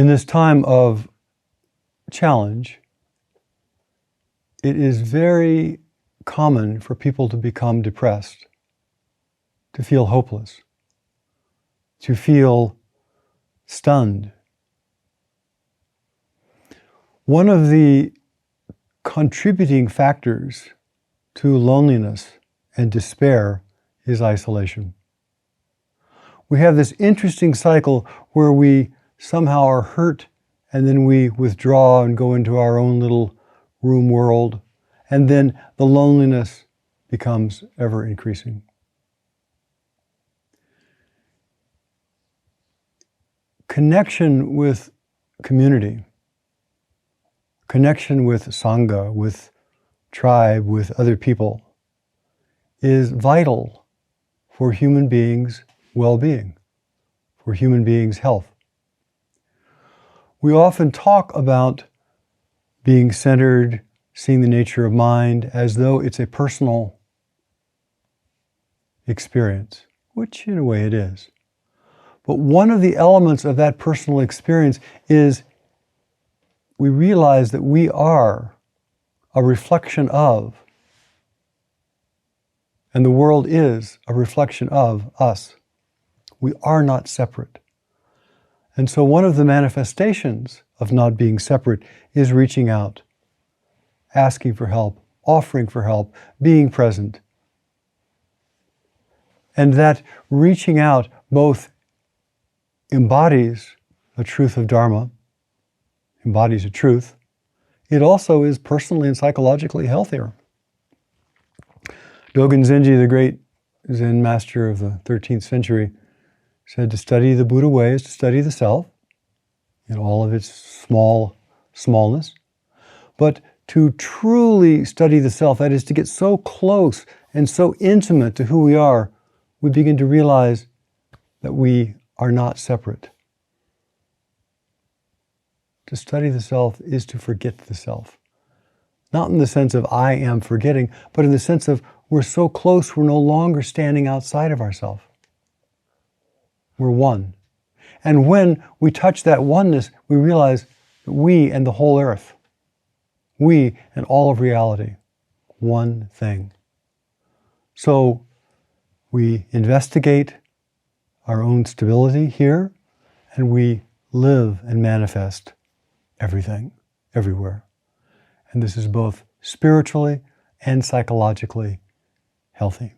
In this time of challenge, it is very common for people to become depressed, to feel hopeless, to feel stunned. One of the contributing factors to loneliness and despair is isolation. We have this interesting cycle where we somehow are hurt and then we withdraw and go into our own little room world, and then the loneliness becomes ever increasing. Connection with community, connection with Sangha, with tribe, with other people, is vital for human beings' well-being, for human beings' health. We often talk about being centered, seeing the nature of mind as though it's a personal experience, which in a way it is. But one of the elements of that personal experience is we realize that we are a reflection of, and the world is a reflection of us. We are not separate. And so one of the manifestations of not being separate is reaching out, asking for help, offering for help, being present. And that reaching out both embodies the truth of Dharma, embodies a truth. It also is personally and psychologically healthier. Dogen Zenji, the great Zen master of the 13th century, said to study the Buddha way is to study the self in all of its smallness. But to truly study the self, that is to get so close and so intimate to who we are, we begin to realize that we are not separate. To study the self is to forget the self. Not in the sense of I am forgetting, but in the sense of we're so close we're no longer standing outside of ourselves. We're one. And when we touch that oneness, we realize that we and the whole earth, we and all of reality, one thing. So we investigate our own stability here, and we live and manifest everything, everywhere. And this is both spiritually and psychologically healthy.